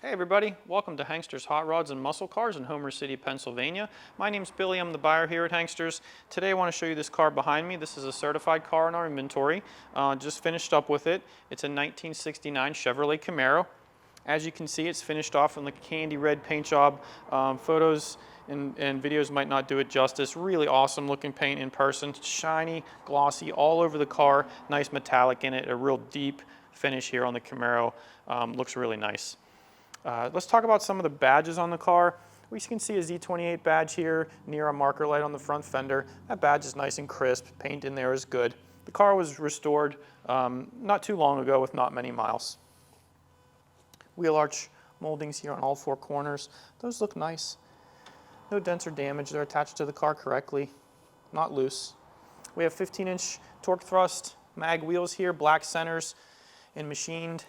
Hey everybody, welcome to Hankster's Hot Rods and Muscle Cars in Homer City, Pennsylvania. My name's Billy, I'm the buyer here at Hankster's. Today I want to show you this car behind me. This is a certified car in our inventory. Just finished up with it. It's a 1969 Chevrolet Camaro. As you can see, it's finished off in the candy red paint job. Photos and videos might not do it justice. Really awesome looking paint in person. Shiny, glossy, all over the car. Nice metallic in it. A real deep finish here on the Camaro. Looks really nice. Let's talk about some of the badges on the car. We can see a Z28 badge here near a marker light on the front fender. That badge is nice and crisp. Paint in there is good. The car was restored not too long ago with not many miles. Wheel arch moldings here on all four corners. Those look nice. No dents or damage. They're attached to the car correctly, not loose. We have 15-inch Torq thrust mag wheels here, black centers, and machined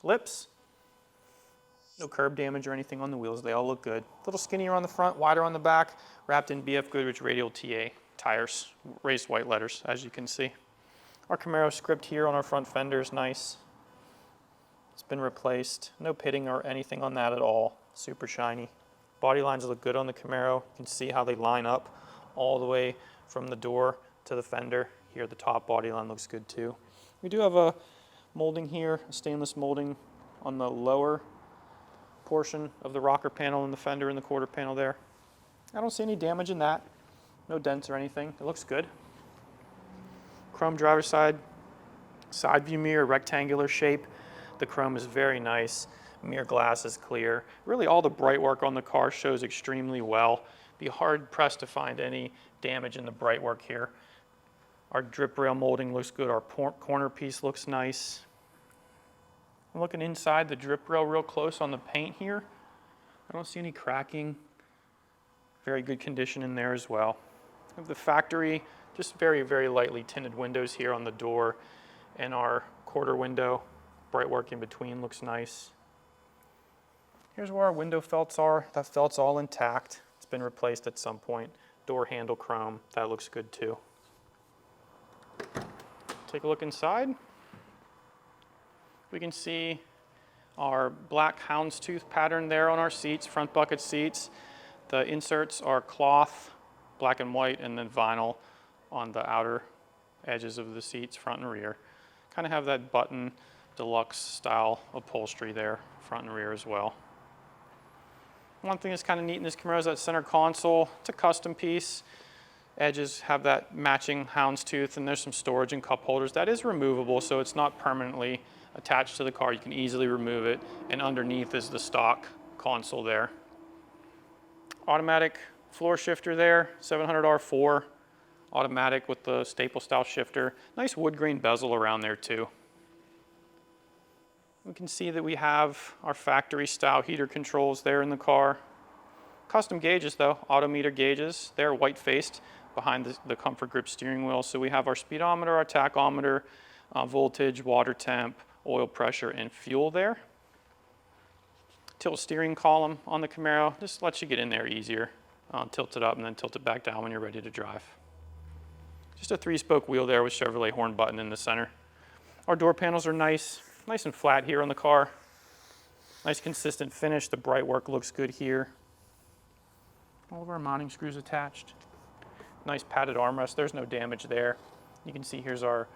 lips. No curb damage or anything on the wheels. They all look good. A little skinnier on the front, wider on the back, wrapped in BFGoodrich Radial TA tires, raised white letters, as you can see. Our Camaro script here on our front fender is nice. It's been replaced. No pitting or anything on that at all. Super shiny. Body lines look good on the Camaro. You can see how they line up all the way from the door to the fender. Here the top body line looks good too. We do have a molding here, a stainless molding on the lower portion of the rocker panel and the fender and the quarter panel there. I don't see any damage in that. No dents or anything. It looks good. Chrome driver's side view mirror, rectangular shape. The chrome is very nice. Mirror glass is clear. Really all the bright work on the car shows extremely well. Be hard pressed to find any damage in the bright work here. Our drip rail molding looks good. Our corner piece looks nice. I'm looking inside the drip rail real close on the paint here. I don't see any cracking. Very good condition in there as well. The factory, just very, very lightly tinted windows here on the door, and our quarter window. Bright work in between looks nice. Here's where our window felts are. That felt's all intact. It's been replaced at some point. Door handle chrome, that looks good too. Take a look inside. We can see our black houndstooth pattern there on our seats, front bucket seats. The inserts are cloth, black and white, and then vinyl on the outer edges of the seats, front and rear. Kind of have that button deluxe style upholstery there, front and rear as well. One thing that's kind of neat in this Camaro is that center console. It's a custom piece. Edges have that matching houndstooth, and there's some storage and cup holders. That is removable, so it's not permanently attached to the car. You can easily remove it, and underneath is the stock console there. Automatic floor shifter there, 700R4, automatic with the staple style shifter. Nice wood grain bezel around there too. We can see that we have our factory style heater controls there in the car. Custom gauges though, AutoMeter gauges. They're white faced behind the comfort grip steering wheel. So we have our speedometer, our tachometer, voltage, water temp, oil pressure, and fuel there. Tilt steering column on the Camaro, just lets you get in there easier. Tilt it up and then tilt it back down when you're ready to drive. Just a 3-spoke wheel there with Chevrolet horn button in the center. Our door panels are nice and flat here on the car. Nice consistent finish. The bright work looks good here. All of our mounting screws attached. Nice padded armrest. There's no damage there. You can see here's our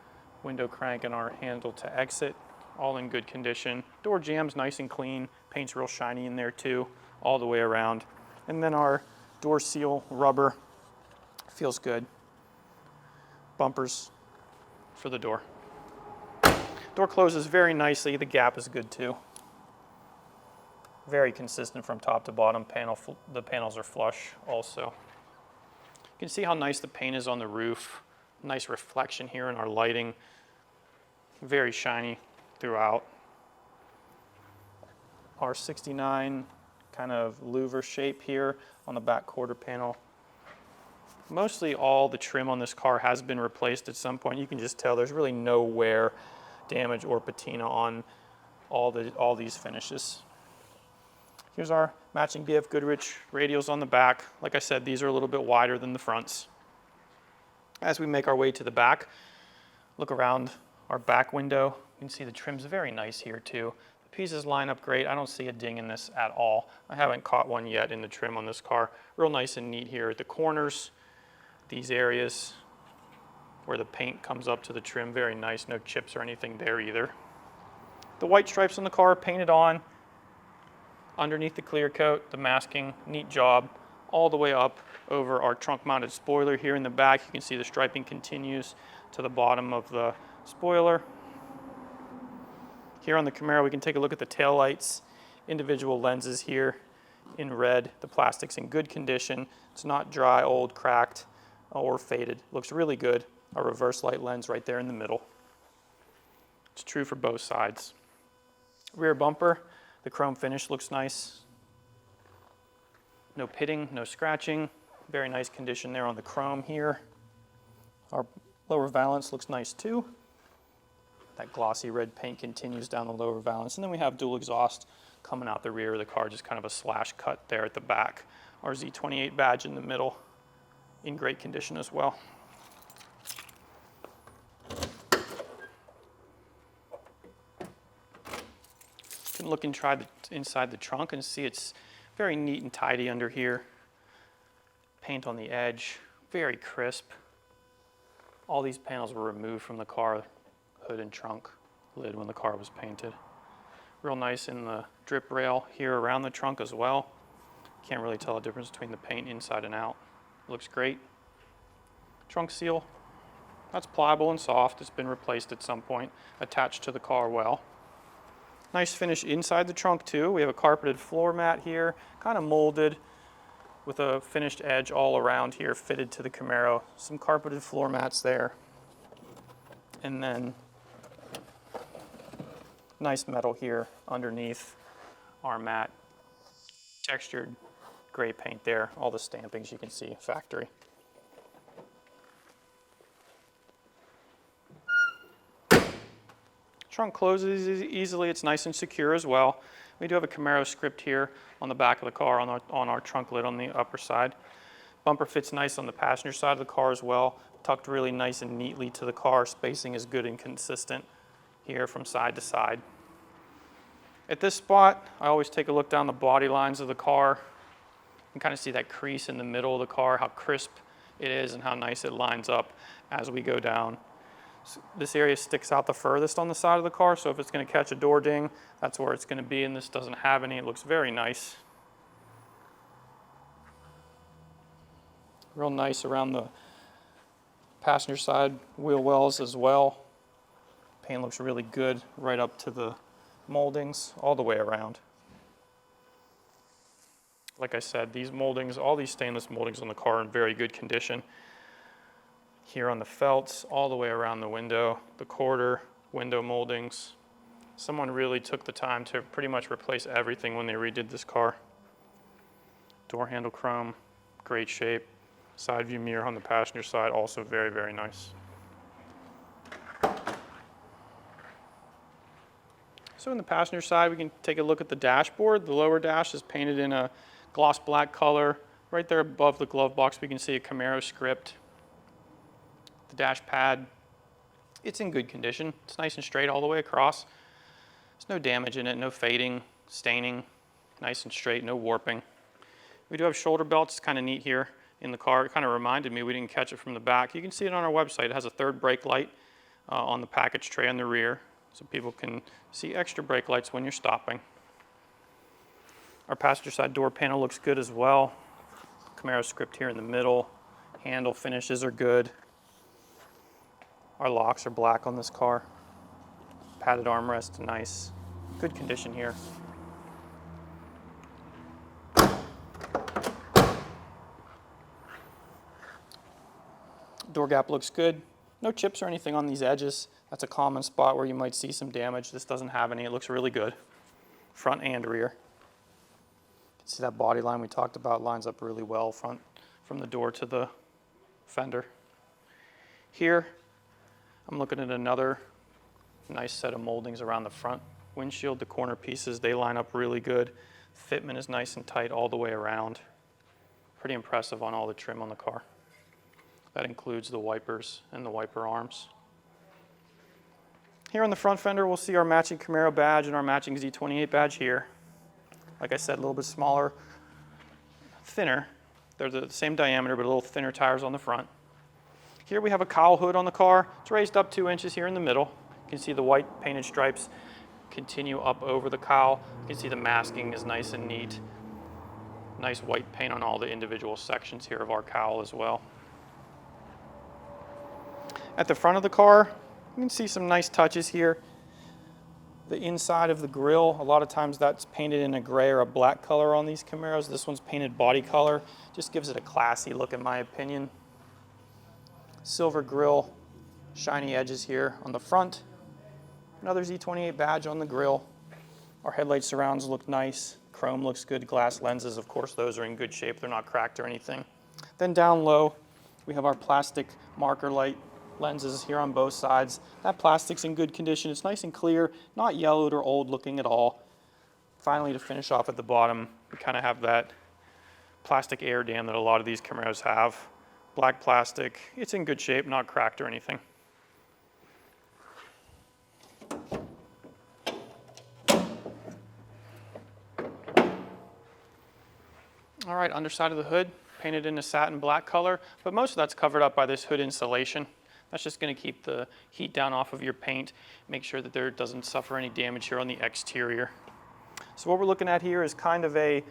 window crank and our handle to exit. All in good condition. Door jamb's nice and clean. Paint's real shiny in there too, all the way around. And then our door seal rubber feels good. Bumpers for the door. Door closes very nicely. The gap is good too. Very consistent from top to bottom. The panels are flush also. You can see how nice the paint is on the roof. Nice reflection here in our lighting. Very shiny throughout. Our 69 kind of louver shape here on the back quarter panel. Mostly all the trim on this car has been replaced at some point. You can just tell there's really no wear, damage, or patina on all these finishes. Here's our matching BFGoodrich radials on the back. Like I said, these are a little bit wider than the fronts. As we make our way to the back, look around our back window. You can see the trim's very nice here too. The Pieces line up great. I don't see a ding in this at all. I haven't caught one yet in the trim on this car. Real nice and neat here at the corners, these areas where the paint comes up to the trim, very nice. No chips or anything there either. The white stripes on the car painted on underneath the clear coat, the masking, neat job, all the way up over our trunk mounted spoiler here in the back. You can see the striping continues to the bottom of the spoiler. Here on the Camaro, we can take a look at the taillights, individual lenses here in red. The plastic's in good condition. It's not dry, old, cracked, or faded. Looks really good. A reverse light lens right there in the middle. It's true for both sides. Rear bumper, the chrome finish looks nice. No pitting, no scratching. Very nice condition there on the chrome here. Our lower valance looks nice too. That glossy red paint continues down the lower valance. And then we have dual exhaust coming out the rear of the car, just kind of a slash cut there at the back. Our Z28 badge in the middle, in great condition as well. You can look and try inside the trunk and see it's very neat and tidy under here. Paint on the edge, very crisp. All these panels were removed from the car hood and trunk lid when the car was painted. Real nice in the drip rail here around the trunk as well. Can't really tell the difference between the paint inside and out. Looks great. Trunk seal, that's pliable and soft. It's been replaced at some point, attached to the car well. Nice finish inside the trunk too. We have a carpeted floor mat here, kind of molded with a finished edge all around here fitted to the Camaro. Some carpeted floor mats there. And then nice metal here underneath our mat. Textured gray paint there. All the stampings you can see, factory. Trunk closes easily. It's nice and secure as well. We do have a Camaro script here on the back of the car on our trunk lid on the upper side. Bumper fits nice on the passenger side of the car as well. Tucked really nice and neatly to the car. Spacing is good and consistent here from side to side. At this spot, I always take a look down the body lines of the car. You can kind of see that crease in the middle of the car, how crisp it is and how nice it lines up as we go down. So this area sticks out the furthest on the side of the car, so if it's going to catch a door ding, that's where it's going to be, and this doesn't have any. It looks very nice. Real nice around the passenger side wheel wells as well. Paint looks really good right up to the moldings all the way around. Like I said, these moldings, all these stainless moldings on the car are in very good condition. Here on the felts, all the way around the window, the quarter window moldings. Someone really took the time to pretty much replace everything when they redid this car. Door handle chrome, great shape. Side view mirror on the passenger side, also very, very nice. So in the passenger side, we can take a look at the dashboard. The lower dash is painted in a gloss black color. Right there above the glove box, we can see a Camaro script. The dash pad, it's in good condition. It's nice and straight all the way across. There's no damage in it, no fading, staining, nice and straight, no warping. We do have shoulder belts, it's kind of neat here in the car. It kind of reminded me we didn't catch it from the back. You can see it on our website. It has a third brake light on the package tray on the rear, so people can see extra brake lights when you're stopping. Our passenger side door panel looks good as well. Camaro script here in the middle. Handle finishes are good. Our locks are black on this car. Padded armrest, nice. Good condition here. Door gap looks good. No chips or anything on these edges. That's a common spot where you might see some damage. This doesn't have any. It looks really good, front and rear. You can see that body line we talked about lines up really well from the door to the fender. Here, I'm looking at another nice set of moldings around the front windshield. The corner pieces, they line up really good. Fitment is nice and tight all the way around. Pretty impressive on all the trim on the car. That includes the wipers and the wiper arms. Here on the front fender, we'll see our matching Camaro badge and our matching Z28 badge here. Like I said, a little bit smaller, thinner. They're the same diameter, but a little thinner tires on the front. Here we have a cowl hood on the car. It's raised up 2 inches here in the middle. You can see the white painted stripes continue up over the cowl. You can see the masking is nice and neat. Nice white paint on all the individual sections here of our cowl as well. At the front of the car, you can see some nice touches here. The inside of the grille, a lot of times that's painted in a gray or a black color on these Camaros. This one's painted body color. Just gives it a classy look in my opinion. Silver grille, shiny edges here on the front. Another Z28 badge on the grille. Our headlight surrounds look nice. Chrome looks good. Glass lenses, of course, those are in good shape. They're not cracked or anything. Then down low, we have our plastic marker light lenses here on both sides. That plastic's in good condition. It's nice and clear, not yellowed or old looking at all. Finally, to finish off at the bottom, we kind of have that plastic air dam that a lot of these Camaros have. Black plastic. It's in good shape, not cracked or anything. All right, underside of the hood, painted in a satin black color, but most of that's covered up by this hood insulation. That's just going to keep the heat down off of your paint, make sure that there doesn't suffer any damage here on the exterior. So what we're looking at here is kind of a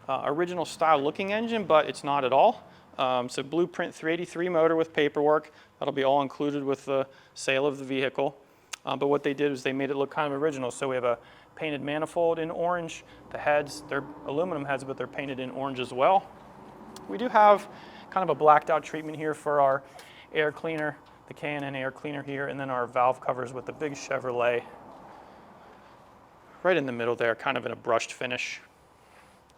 original style looking engine, but it's not at all. It's a Blueprint 383 motor with paperwork. That'll be all included with the sale of the vehicle. But what they did was they made it look kind of original. So we have a painted manifold in orange. The heads, they're aluminum heads, but they're painted in orange as well. We do have kind of a blacked out treatment here for our air cleaner, the K&N air cleaner here, and then our valve covers with the big Chevrolet right in the middle there, kind of in a brushed finish.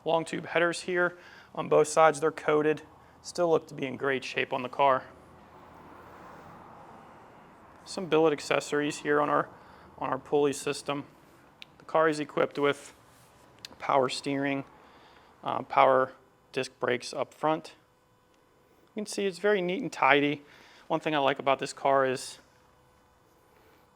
Long tube headers here on both sides, they're coated. Still look to be in great shape on the car. Some billet accessories here on our pulley system. The car is equipped with power steering, power disc brakes up front. You can see it's very neat and tidy. One thing I like about this car is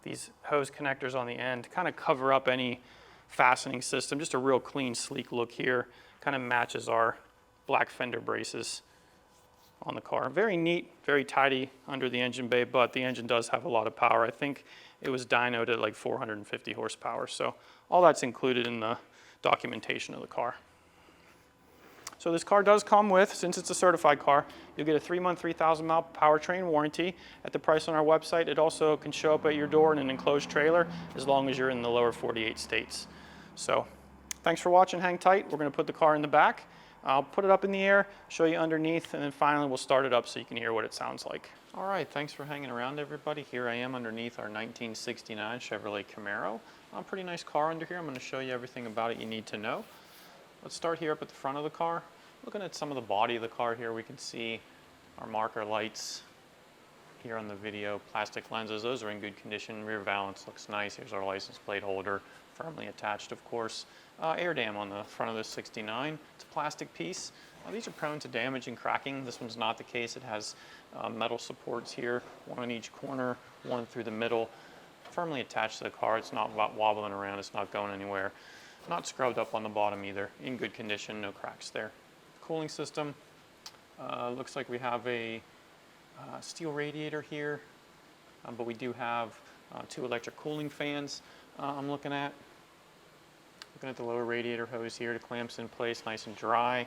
these hose connectors on the end kind of cover up any fastening system. Just a real clean, sleek look here. Kind of matches our black fender braces on the car. Very neat, very tidy under the engine bay, but the engine does have a lot of power. I think it was dynoed at like 450 horsepower. So all that's included in the documentation of the car. So this car does come with, since it's a certified car, you'll get a 3-month, 3,000-mile powertrain warranty at the price on our website. It also can show up at your door in an enclosed trailer as long as you're in the lower 48 states. So thanks for watching. Hang tight. We're going to put the car in the back. I'll put it up in the air, show you underneath, and then finally we'll start it up so you can hear what it sounds like. All right, thanks for hanging around, everybody. Here I am underneath our 1969 Chevrolet Camaro. A pretty nice car under here. I'm going to show you everything about it you need to know. Let's start here up at the front of the car. Looking at some of the body of the car here, we can see our marker lights here on the video. Plastic lenses, those are in good condition. Rear valance looks nice. Here's our license plate holder, firmly attached, of course. Air dam on the front of this 69. It's a plastic piece. These are prone to damage and cracking. This one's not the case. It has metal supports here, one on each corner, one through the middle, firmly attached to the car. It's not wobbling around. It's not going anywhere. Not scrubbed up on the bottom either. In good condition, no cracks there. Cooling system. Looks like we have a steel radiator here, but we do have 2 electric cooling fans I'm looking at. Looking at the lower radiator hose here, the clamps in place, nice and dry.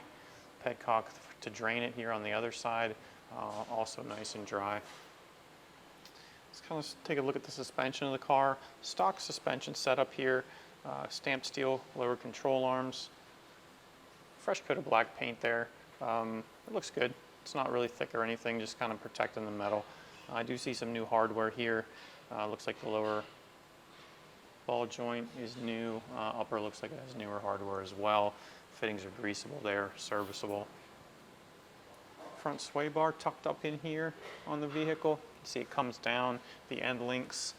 Petcock to drain it here on the other side, also nice and dry. Let's kind of take a look at the suspension of the car. Stock suspension setup here, stamped steel lower control arms. Fresh coat of black paint there. It looks good. It's not really thick or anything, just kind of protecting the metal. I do see some new hardware here. Looks like the lower ball joint is new. Upper looks like it has newer hardware as well. Fittings are greasable there, serviceable. Front sway bar tucked up in here on the vehicle. You can see it comes down. The end links,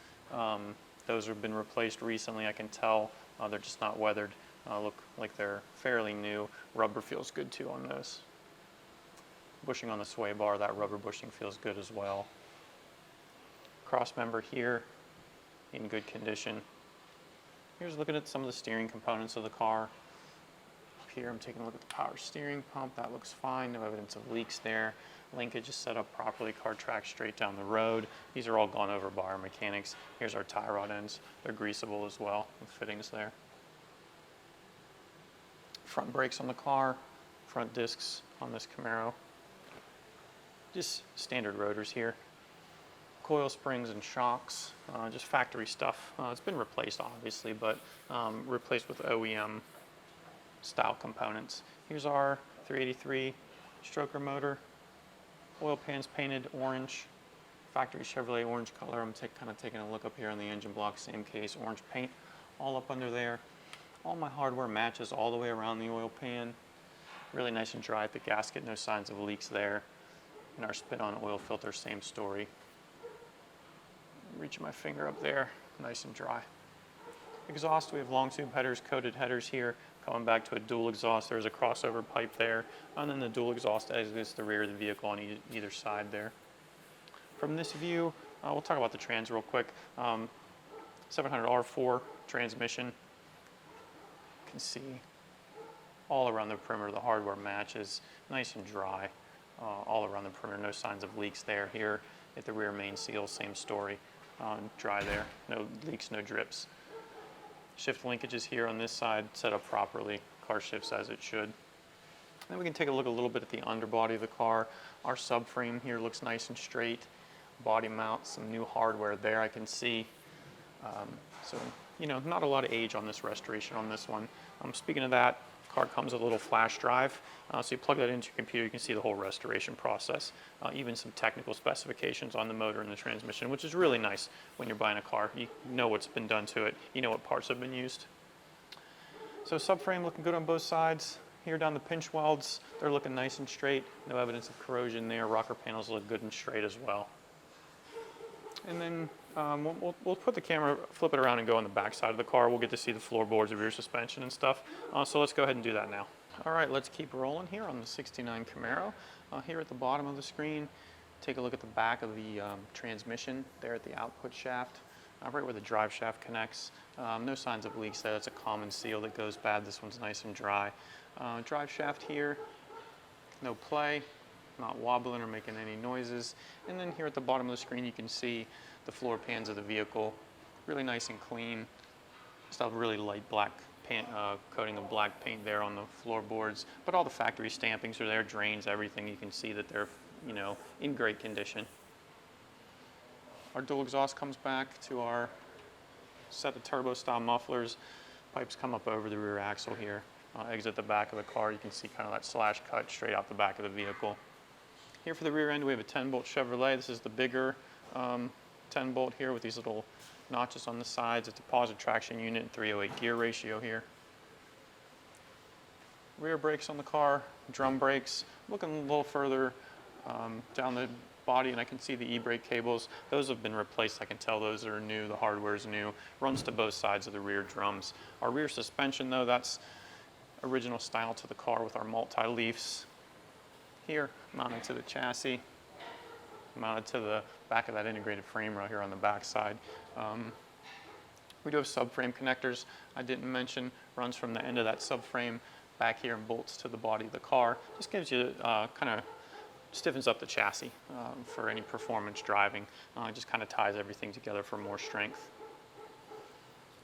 those have been replaced recently, I can tell. They're just not weathered. Look like they're fairly new. Rubber feels good too on those. Bushing on the sway bar, that rubber bushing feels good as well. Cross member here. in good condition. Here's looking at some of the steering components of the car. Up here I'm taking a look at the power steering pump. That looks fine, no evidence of leaks there. Linkage is set up properly, car tracks straight down the road. These are all gone over by our mechanics. Here's our tie rod ends. They're greasable as well with fittings there. Front brakes on the car, front discs on this Camaro. Just standard rotors here. Coil springs and shocks, just factory stuff. It's been replaced obviously, but replaced with OEM style components. Here's our 383 stroker motor. Oil pans painted orange, factory Chevrolet orange color. I'm kind of taking a look up here on the engine block, same case, orange paint all up under there. All my hardware matches all the way around the oil pan. Really nice and dry at the gasket, no signs of leaks there. And our spit-on oil filter, same story. Reaching my finger up there, nice and dry. Exhaust, we have long tube headers, coated headers here. Coming back to a dual exhaust, there's a crossover pipe there. And then the dual exhaust exits the rear of the vehicle on either side there. From this view, we'll talk about the trans real quick. 700R4 transmission. You can see all around the perimeter, the hardware matches, nice and dry. All around the perimeter, no signs of leaks there. Here at the rear main seal, same story. Dry there, no leaks, no drips. Shift linkages here on this side set up properly. Car shifts as it should. Then we can take a look a little bit at the underbody of the car. Our subframe here looks nice and straight. Body mount, some new hardware there I can see. So, you know, not a lot of age on this restoration on this one. Speaking of that, car comes with a little flash drive. So you plug that into your computer, you can see the whole restoration process. Even some technical specifications on the motor and the transmission, which is really nice when you're buying a car. You know what's been done to it. You know what parts have been used. So subframe looking good on both sides. Here down the pinch welds, they're looking nice and straight. No evidence of corrosion there. Rocker panels look good and straight as well. And then we'll put the camera, flip it around and go on the back side of the car. We'll get to see the floorboards, the rear suspension and stuff. So let's go ahead and do that now. All right, let's keep rolling here on the 69 Camaro. Here at the bottom of the screen, take a look at the back of the transmission there at the output shaft, right where the drive shaft connects. No signs of leaks there. That's a common seal that goes bad. This one's nice and dry. Drive shaft here, no play. Not wobbling or making any noises. And then here at the bottom of the screen you can see the floor pans of the vehicle, really nice and clean. Just a really light black paint, coating of black paint there on the floorboards, but all the factory stampings are there, drains, everything. You can see that they're, you know, in great condition. Our dual exhaust comes back to our set of turbo style mufflers. Pipes come up over the rear axle here, exit the back of the car. You can see kind of that slash cut straight out the back of the vehicle. Here for the rear end we have a 10-bolt Chevrolet. This is the bigger 10-bolt here with these little notches on the sides. It's a POSI traction unit and 308 gear ratio here. Rear brakes on the car, drum brakes. Looking a little further down the body and I can see the e-brake cables. Those have been replaced. I can tell those are new. The hardware is new. Runs to both sides of the rear drums. Our rear suspension though, that's original style to the car with our multi-leafs. Here, mounted to the chassis, mounted to the back of that integrated frame right here on the back side. We do have subframe connectors. I didn't mention, runs from the end of that subframe back here and bolts to the body of the car. Just gives you, kind of stiffens up the chassis for any performance driving. Just kind of ties everything together for more strength.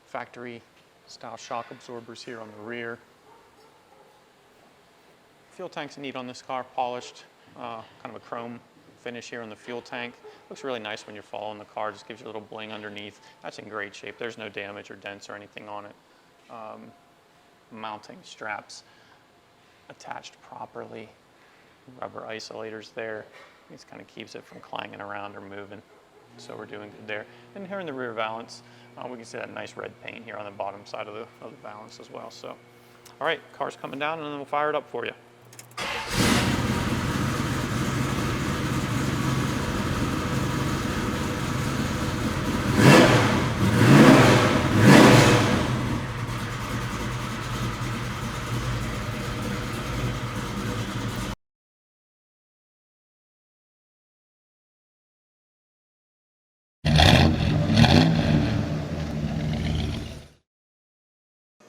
Factory style shock absorbers here on the rear. Fuel tank's neat on this car, polished, kind of a chrome finish here on the fuel tank. Looks really nice when you're following the car, just gives you a little bling underneath. That's in great shape. There's no damage or dents or anything on it. Mounting straps attached properly. Rubber isolators there. This kind of keeps it from clanging around or moving. So we're doing good there. And here in the rear valance, we can see that nice red paint here on the bottom side of the valance as well. So, all right, car's coming down and then we'll fire it up for you.